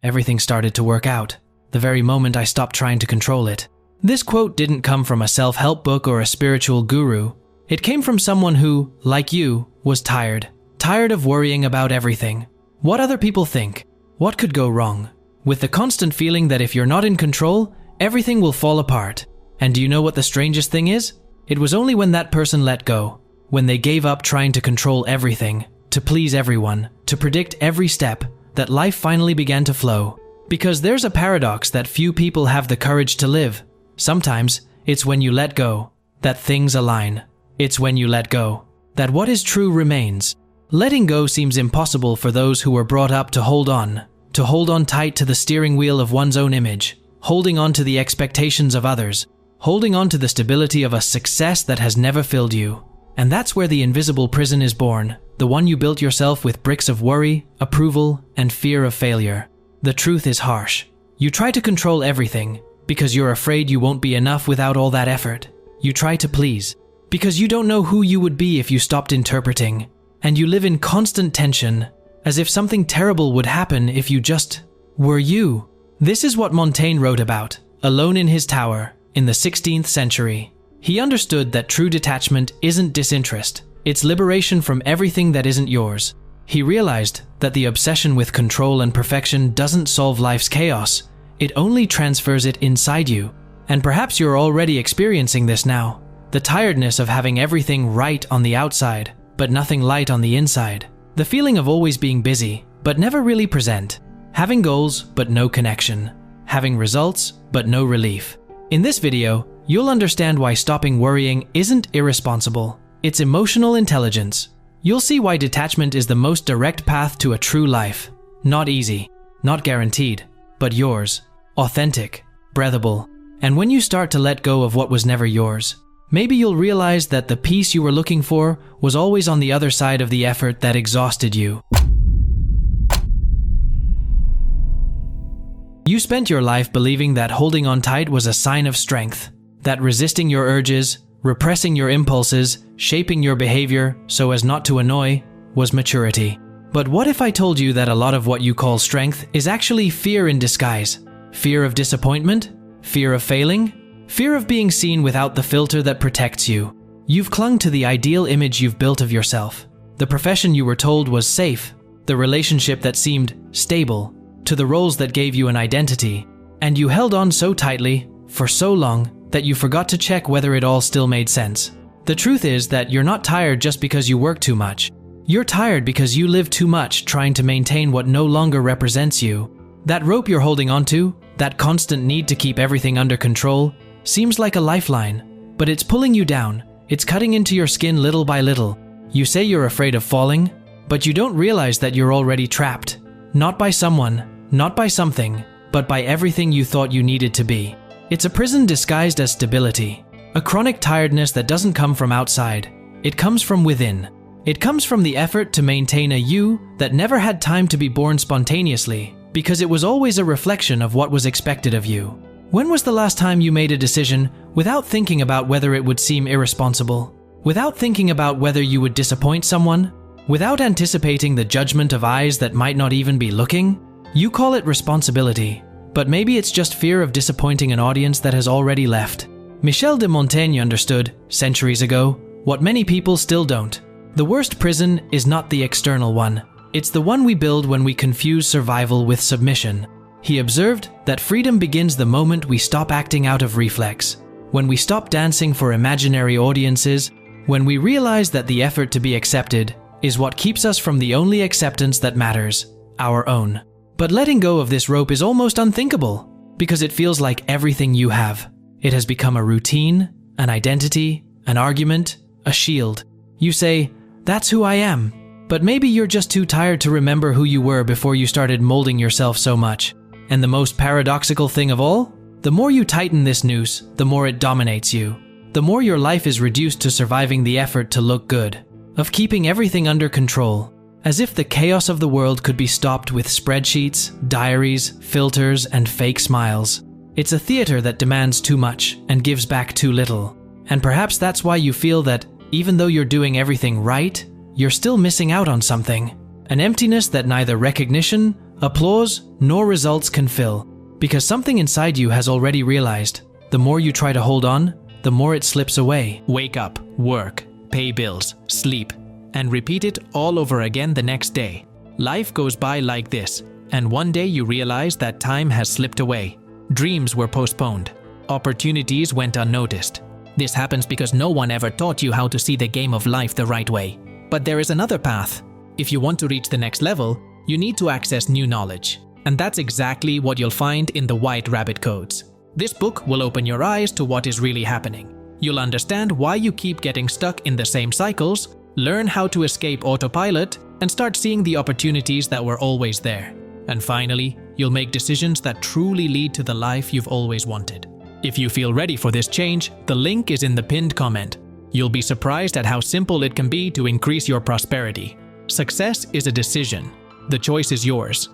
everything started to work out, the very moment I stopped trying to control it. This quote didn't come from a self-help book or a spiritual guru. It came from someone who, like you, was tired of worrying about everything. What other people think? What could go wrong? With the constant feeling that if you're not in control, everything will fall apart. And do you know what the strangest thing is? It was only when that person let go, when they gave up trying to control everything, to please everyone, to predict every step, that life finally began to flow. Because there's a paradox that few people have the courage to live. Sometimes, it's when you let go, that things align. It's when you let go, that what is true remains. Letting go seems impossible for those who were brought up to hold on tight to the steering wheel of one's own image, holding on to the expectations of others, holding on to the stability of a success that has never filled you. And that's where the invisible prison is born, the one you built yourself with bricks of worry, approval, and fear of failure. The truth is harsh. You try to control everything because you're afraid you won't be enough without all that effort. You try to please because you don't know who you would be if you stopped interpreting. And you live in constant tension, as if something terrible would happen if you just were you. This is what Montaigne wrote about, alone in his tower, in the 16th century. He understood that true detachment isn't disinterest, it's liberation from everything that isn't yours. He realized that the obsession with control and perfection doesn't solve life's chaos, it only transfers it inside you. And perhaps you're already experiencing this now, the tiredness of having everything right on the outside, but nothing light on the inside. The feeling of always being busy, but never really present. Having goals, but no connection. Having results, but no relief. In this video, you'll understand why stopping worrying isn't irresponsible. It's emotional intelligence. You'll see why detachment is the most direct path to a true life. Not easy, not guaranteed, but yours. Authentic, breathable. And when you start to let go of what was never yours, maybe you'll realize that the peace you were looking for was always on the other side of the effort that exhausted you. You spent your life believing that holding on tight was a sign of strength, that resisting your urges, repressing your impulses, shaping your behavior so as not to annoy, was maturity. But what if I told you that a lot of what you call strength is actually fear in disguise? Fear of disappointment? Fear of failing? Fear of being seen without the filter that protects you. You've clung to the ideal image you've built of yourself, the profession you were told was safe, the relationship that seemed stable, to the roles that gave you an identity, and you held on so tightly, for so long, that you forgot to check whether it all still made sense. The truth is that you're not tired just because you work too much. You're tired because you live too much trying to maintain what no longer represents you. That rope you're holding onto, that constant need to keep everything under control, seems like a lifeline, but it's pulling you down. It's cutting into your skin little by little. You say you're afraid of falling, but you don't realize that you're already trapped. Not by someone, not by something, but by everything you thought you needed to be. It's a prison disguised as stability, a chronic tiredness that doesn't come from outside. It comes from within. It comes from the effort to maintain a you that never had time to be born spontaneously, because it was always a reflection of what was expected of you. When was the last time you made a decision without thinking about whether it would seem irresponsible? Without thinking about whether you would disappoint someone? Without anticipating the judgment of eyes that might not even be looking? You call it responsibility, but maybe it's just fear of disappointing an audience that has already left. Michel de Montaigne understood, centuries ago, what many people still don't. The worst prison is not the external one. It's the one we build when we confuse survival with submission. He observed that freedom begins the moment we stop acting out of reflex, when we stop dancing for imaginary audiences, when we realize that the effort to be accepted is what keeps us from the only acceptance that matters, our own. But letting go of this rope is almost unthinkable, because it feels like everything you have. It has become a routine, an identity, an argument, a shield. You say, "That's who I am." But maybe you're just too tired to remember who you were before you started molding yourself so much. And the most paradoxical thing of all? The more you tighten this noose, the more it dominates you. The more your life is reduced to surviving the effort to look good, of keeping everything under control, as if the chaos of the world could be stopped with spreadsheets, diaries, filters, and fake smiles. It's a theater that demands too much and gives back too little. And perhaps that's why you feel that, even though you're doing everything right, you're still missing out on something. An emptiness that neither recognition, applause, nor results can fill, because something inside you has already realized, the more you try to hold on, the more it slips away. Wake up, work, pay bills, sleep, and repeat it all over again the next day. Life goes by like this, and one day you realize that time has slipped away. Dreams were postponed. Opportunities went unnoticed. This happens because no one ever taught you how to see the game of life the right way. But there is another path. If you want to reach the next level, you need to access new knowledge. And that's exactly what you'll find in the White Rabbit Codes. This book will open your eyes to what is really happening. You'll understand why you keep getting stuck in the same cycles, learn how to escape autopilot, and start seeing the opportunities that were always there. And finally, you'll make decisions that truly lead to the life you've always wanted. If you feel ready for this change, the link is in the pinned comment. You'll be surprised at how simple it can be to increase your prosperity. Success is a decision. The choice is yours.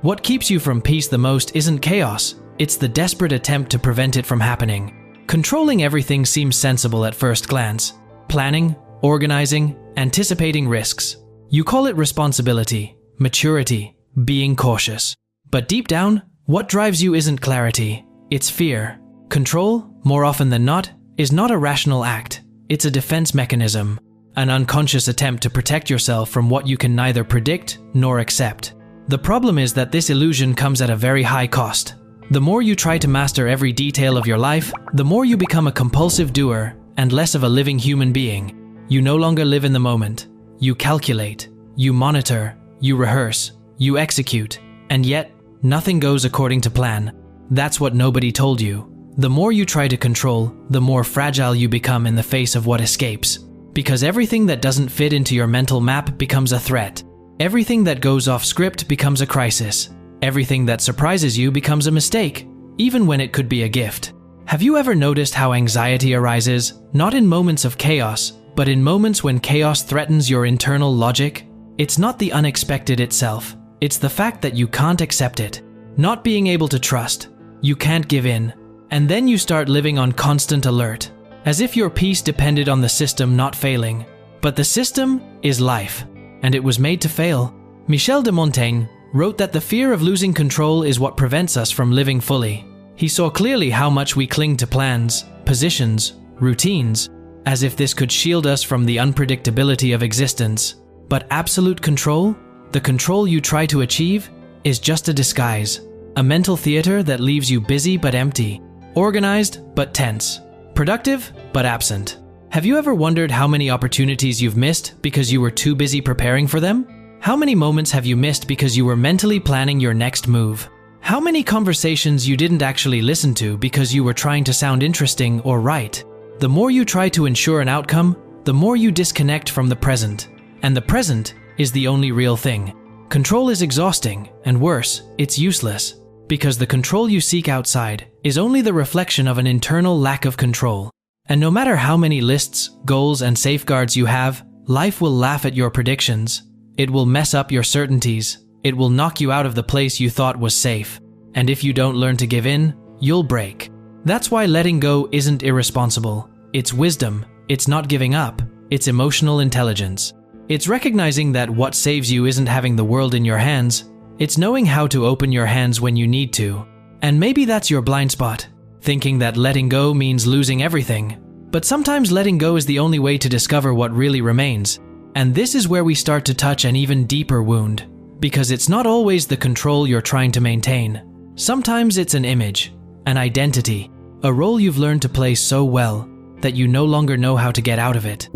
What keeps you from peace the most isn't chaos, it's the desperate attempt to prevent it from happening. Controlling everything seems sensible at first glance. Planning, organizing, anticipating risks. You call it responsibility, maturity, being cautious. But deep down, what drives you isn't clarity, it's fear. Control, more often than not, is not a rational act. It's a defense mechanism, an unconscious attempt to protect yourself from what you can neither predict nor accept. The problem is that this illusion comes at a very high cost. The more you try to master every detail of your life, the more you become a compulsive doer and less of a living human being. You no longer live in the moment. You calculate, you monitor, you rehearse, you execute, and yet nothing goes according to plan. That's what nobody told you. The more you try to control, the more fragile you become in the face of what escapes. Because everything that doesn't fit into your mental map becomes a threat. Everything that goes off script becomes a crisis. Everything that surprises you becomes a mistake, even when it could be a gift. Have you ever noticed how anxiety arises, not in moments of chaos, but in moments when chaos threatens your internal logic? It's not the unexpected itself. It's the fact that you can't accept it. Not being able to trust. You can't give in. And then you start living on constant alert, as if your peace depended on the system not failing. But the system is life, and it was made to fail. Michel de Montaigne wrote that the fear of losing control is what prevents us from living fully. He saw clearly how much we cling to plans, positions, routines, as if this could shield us from the unpredictability of existence. But absolute control, the control you try to achieve, is just a disguise. A mental theater that leaves you busy but empty, organized but tense, productive but absent. Have you ever wondered how many opportunities you've missed because you were too busy preparing for them? How many moments have you missed because you were mentally planning your next move? How many conversations you didn't actually listen to because you were trying to sound interesting or right? The more you try to ensure an outcome, the more you disconnect from the present. And the present is the only real thing. Control is exhausting, and worse, it's useless. Because the control you seek outside is only the reflection of an internal lack of control. And no matter how many lists, goals, and safeguards you have, life will laugh at your predictions. It will mess up your certainties. It will knock you out of the place you thought was safe. And if you don't learn to give in, you'll break. That's why letting go isn't irresponsible. It's wisdom. It's not giving up. It's emotional intelligence. It's recognizing that what saves you isn't having the world in your hands. It's knowing how to open your hands when you need to. And maybe that's your blind spot, thinking that letting go means losing everything. But sometimes letting go is the only way to discover what really remains. And this is where we start to touch an even deeper wound. Because it's not always the control you're trying to maintain. Sometimes it's an image, an identity, a role you've learned to play so well that you no longer know how to get out of it.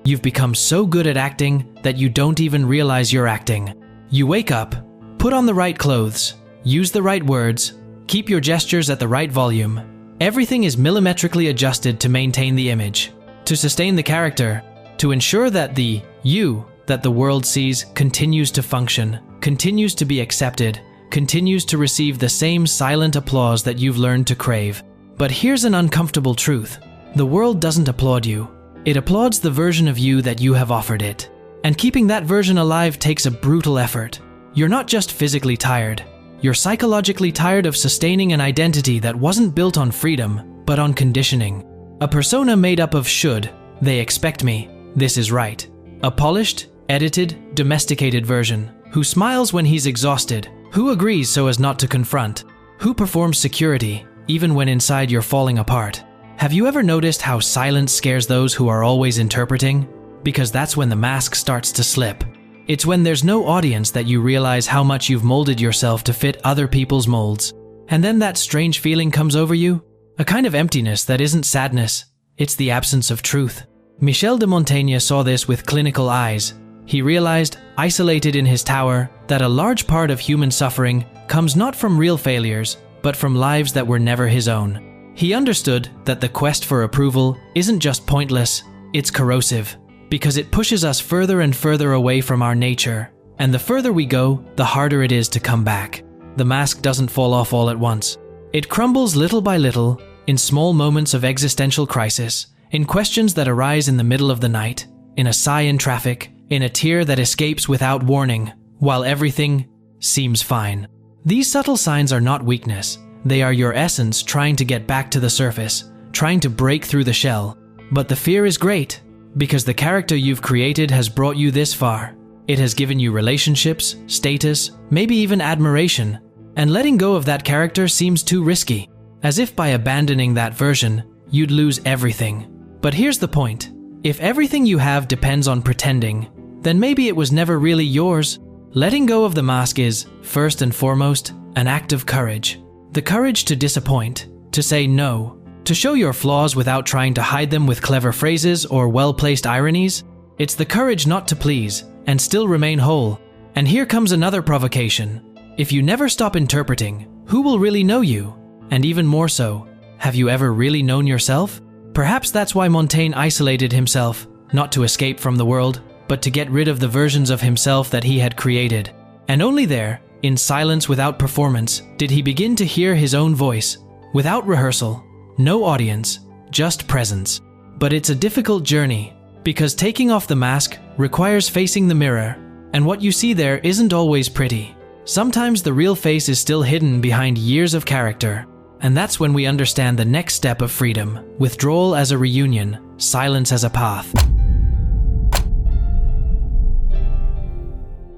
You've become so good at acting that you don't even realize you're acting. You wake up, put on the right clothes, use the right words, keep your gestures at the right volume. Everything is millimetrically adjusted to maintain the image, to sustain the character, to ensure that the you that the world sees continues to function, continues to be accepted, continues to receive the same silent applause that you've learned to crave. But here's an uncomfortable truth. The world doesn't applaud you. It applauds the version of you that you have offered it. And keeping that version alive takes a brutal effort. You're not just physically tired. You're psychologically tired of sustaining an identity that wasn't built on freedom, but on conditioning. A persona made up of should, they expect me, this is right. A polished, edited, domesticated version, who smiles when he's exhausted, who agrees so as not to confront, who performs security, even when inside you're falling apart. Have you ever noticed how silence scares those who are always interpreting? Because that's when the mask starts to slip. It's when there's no audience that you realize how much you've molded yourself to fit other people's molds. And then that strange feeling comes over you, a kind of emptiness that isn't sadness, it's the absence of truth. Michel de Montaigne saw this with clinical eyes. He realized, isolated in his tower, that a large part of human suffering comes not from real failures, but from lives that were never his own. He understood that the quest for approval isn't just pointless, it's corrosive, because it pushes us further and further away from our nature, and the further we go, the harder it is to come back. The mask doesn't fall off all at once. It crumbles little by little, in small moments of existential crisis, in questions that arise in the middle of the night, in a sigh in traffic, in a tear that escapes without warning, while everything seems fine. These subtle signs are not weakness. They are your essence trying to get back to the surface, trying to break through the shell. But the fear is great, because the character you've created has brought you this far. It has given you relationships, status, maybe even admiration, and letting go of that character seems too risky, as if by abandoning that version, you'd lose everything. But here's the point. If everything you have depends on pretending, then maybe it was never really yours. Letting go of the mask is, first and foremost, an act of courage. The courage to disappoint, to say no, to show your flaws without trying to hide them with clever phrases or well-placed ironies. It's the courage not to please and still remain whole. And here comes another provocation. If you never stop interpreting, who will really know you? And even more so, have you ever really known yourself? Perhaps that's why Montaigne isolated himself, not to escape from the world, but to get rid of the versions of himself that he had created. And only there, in silence without performance, did he begin to hear his own voice, without rehearsal, no audience, just presence. But it's a difficult journey, because taking off the mask requires facing the mirror, and what you see there isn't always pretty. Sometimes the real face is still hidden behind years of character, and that's when we understand the next step of freedom: withdrawal as a reunion, silence as a path.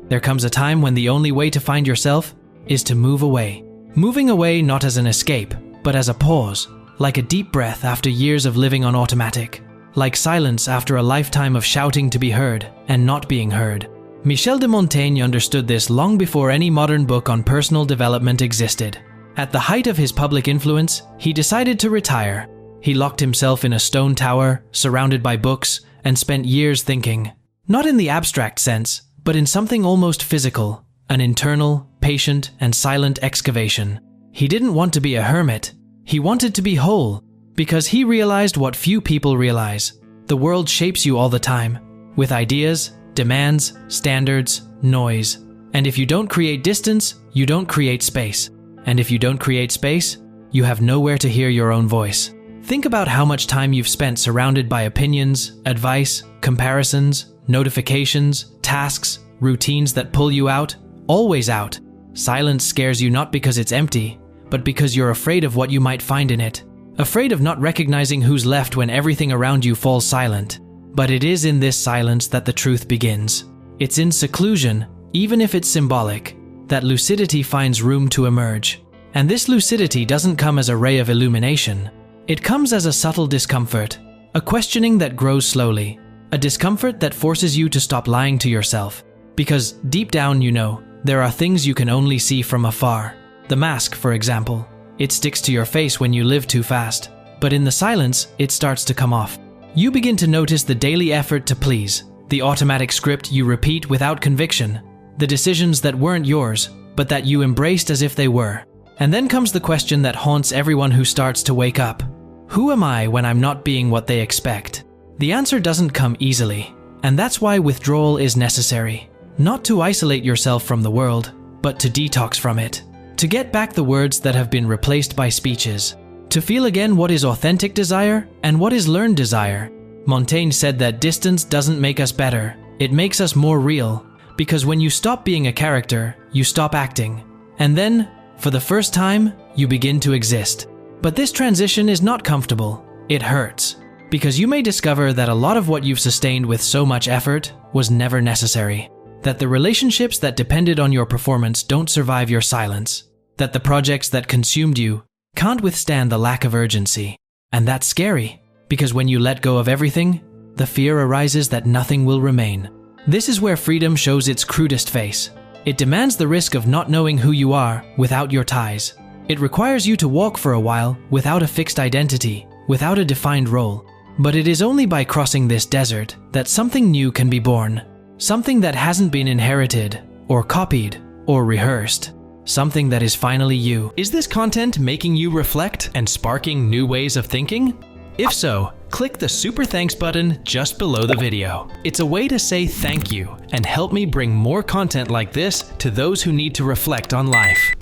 There comes a time when the only way to find yourself is to move away. Moving away not as an escape, but as a pause, like a deep breath after years of living on automatic, like silence after a lifetime of shouting to be heard and not being heard. Michel de Montaigne understood this long before any modern book on personal development existed. At the height of his public influence, he decided to retire. He locked himself in a stone tower, surrounded by books, and spent years thinking, not in the abstract sense, but in something almost physical, an internal, patient, and silent excavation. He didn't want to be a hermit. He wanted to be whole, because he realized what few people realize. The world shapes you all the time, with ideas, demands, standards, noise. And if you don't create distance, you don't create space. And if you don't create space, you have nowhere to hear your own voice. Think about how much time you've spent surrounded by opinions, advice, comparisons, notifications, tasks, routines that pull you out, always out. Silence scares you not because it's empty, but because you're afraid of what you might find in it. Afraid of not recognizing who's left when everything around you falls silent. But it is in this silence that the truth begins. It's in seclusion, even if it's symbolic, that lucidity finds room to emerge. And this lucidity doesn't come as a ray of illumination. It comes as a subtle discomfort, a questioning that grows slowly, a discomfort that forces you to stop lying to yourself. Because deep down you know, there are things you can only see from afar. The mask, for example. It sticks to your face when you live too fast, but in the silence, it starts to come off. You begin to notice the daily effort to please, the automatic script you repeat without conviction, the decisions that weren't yours, but that you embraced as if they were. And then comes the question that haunts everyone who starts to wake up. Who am I when I'm not being what they expect? The answer doesn't come easily, and that's why withdrawal is necessary. Not to isolate yourself from the world, but to detox from it. To get back the words that have been replaced by speeches. To feel again what is authentic desire and what is learned desire. Montaigne said that distance doesn't make us better, it makes us more real. Because when you stop being a character, you stop acting. And then, for the first time, you begin to exist. But this transition is not comfortable. It hurts. Because you may discover that a lot of what you've sustained with so much effort was never necessary. That the relationships that depended on your performance don't survive your silence. That the projects that consumed you can't withstand the lack of urgency. And that's scary, because when you let go of everything, the fear arises that nothing will remain. This is where freedom shows its crudest face. It demands the risk of not knowing who you are without your ties. It requires you to walk for a while without a fixed identity, without a defined role. But it is only by crossing this desert that something new can be born. Something that hasn't been inherited, or copied, or rehearsed. Something that is finally you. Is this content making you reflect and sparking new ways of thinking? If so, click the super thanks button just below the video. It's a way to say thank you and help me bring more content like this to those who need to reflect on life.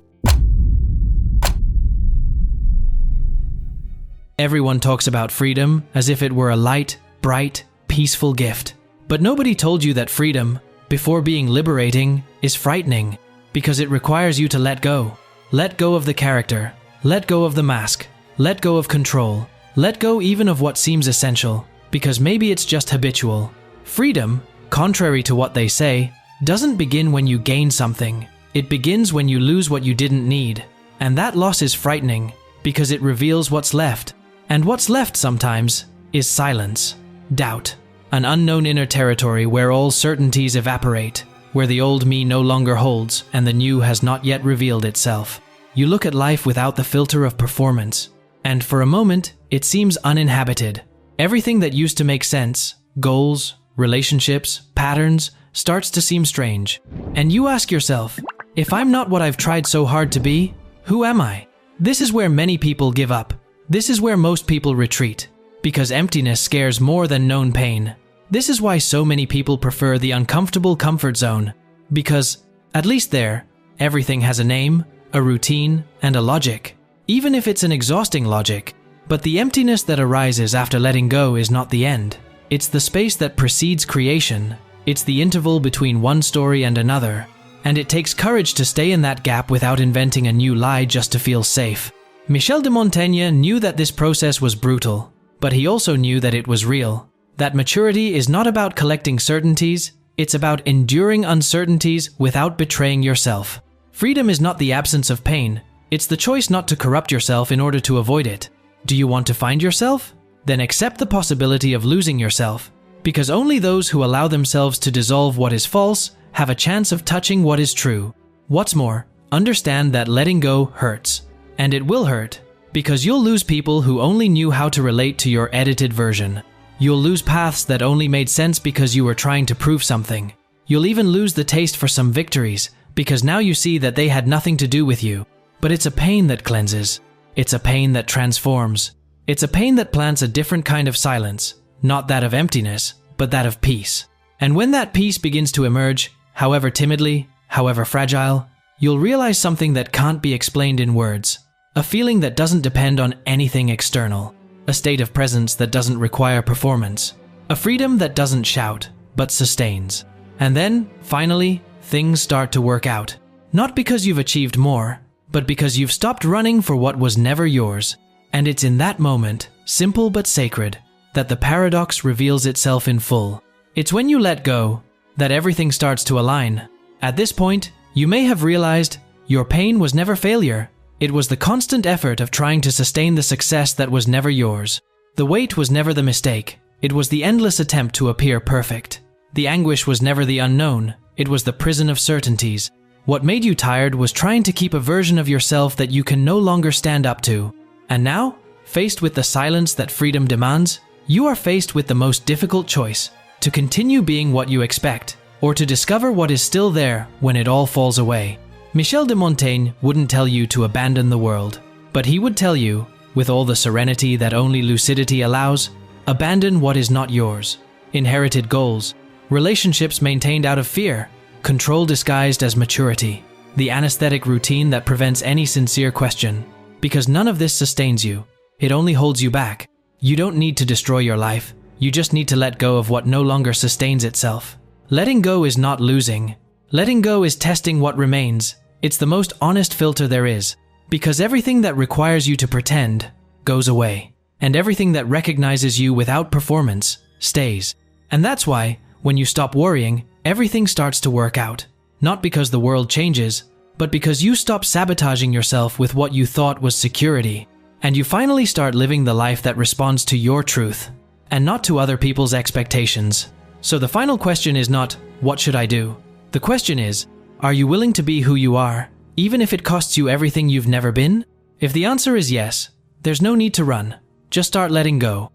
Everyone talks about freedom as if it were a light, bright, peaceful gift. But nobody told you that freedom, before being liberating, is frightening, because it requires you to let go. Let go of the character, let go of the mask, let go of control, let go even of what seems essential, because maybe it's just habitual. Freedom, contrary to what they say, doesn't begin when you gain something. It begins when you lose what you didn't need. And that loss is frightening, because it reveals what's left. And what's left sometimes is silence, doubt, an unknown inner territory where all certainties evaporate, where the old me no longer holds and the new has not yet revealed itself. You look at life without the filter of performance, and for a moment, it seems uninhabited. Everything that used to make sense, goals, relationships, patterns, starts to seem strange. And you ask yourself, if I'm not what I've tried so hard to be, who am I? This is where many people give up. This is where most people retreat, because emptiness scares more than known pain. This is why so many people prefer the uncomfortable comfort zone, because, at least there, everything has a name, a routine, and a logic, even if it's an exhausting logic. But the emptiness that arises after letting go is not the end. It's the space that precedes creation. It's the interval between one story and another. And it takes courage to stay in that gap without inventing a new lie just to feel safe. Michel de Montaigne knew that this process was brutal, but he also knew that it was real. That maturity is not about collecting certainties, it's about enduring uncertainties without betraying yourself. Freedom is not the absence of pain, it's the choice not to corrupt yourself in order to avoid it. Do you want to find yourself? Then accept the possibility of losing yourself, because only those who allow themselves to dissolve what is false have a chance of touching what is true. What's more, understand that letting go hurts. And it will hurt, because you'll lose people who only knew how to relate to your edited version. You'll lose paths that only made sense because you were trying to prove something. You'll even lose the taste for some victories, because now you see that they had nothing to do with you. But it's a pain that cleanses. It's a pain that transforms. It's a pain that plants a different kind of silence, not that of emptiness, but that of peace. And when that peace begins to emerge, however timidly, however fragile, you'll realize something that can't be explained in words. A feeling that doesn't depend on anything external. A state of presence that doesn't require performance. A freedom that doesn't shout, but sustains. And then, finally, things start to work out. Not because you've achieved more, but because you've stopped running for what was never yours. And it's in that moment, simple but sacred, that the paradox reveals itself in full. It's when you let go that everything starts to align. At this point, you may have realized your pain was never failure. It was the constant effort of trying to sustain the success that was never yours. The weight was never the mistake. It was the endless attempt to appear perfect. The anguish was never the unknown. It was the prison of certainties. What made you tired was trying to keep a version of yourself that you can no longer stand up to. And now, faced with the silence that freedom demands, you are faced with the most difficult choice: to continue being what you expect, or to discover what is still there when it all falls away. Michel de Montaigne wouldn't tell you to abandon the world, but he would tell you, with all the serenity that only lucidity allows, abandon what is not yours. Inherited goals, relationships maintained out of fear, control disguised as maturity, the anesthetic routine that prevents any sincere question. Because none of this sustains you, it only holds you back. You don't need to destroy your life, you just need to let go of what no longer sustains itself. Letting go is not losing. Letting go is testing what remains. It's the most honest filter there is, because everything that requires you to pretend goes away. and everything that recognizes you without performance stays. And that's why, when you stop worrying, everything starts to work out. Not because the world changes, but because you stop sabotaging yourself with what you thought was security, and you finally start living the life that responds to your truth, and not to other people's expectations. So the final question is not, what should I do? The question is, are you willing to be who you are, even if it costs you everything you've never been? If the answer is yes, there's no need to run. Just start letting go.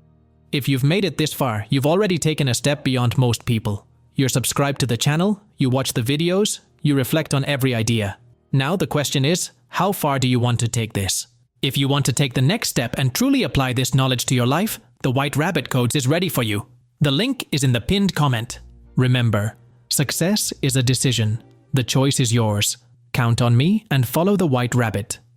If you've made it this far, you've already taken a step beyond most people. You're subscribed to the channel, you watch the videos, you reflect on every idea. Now the question is, how far do you want to take this? If you want to take the next step and truly apply this knowledge to your life, the White Rabbit Codes is ready for you. The link is in the pinned comment. Remember, success is a decision. The choice is yours. Count on me and follow the White Rabbit.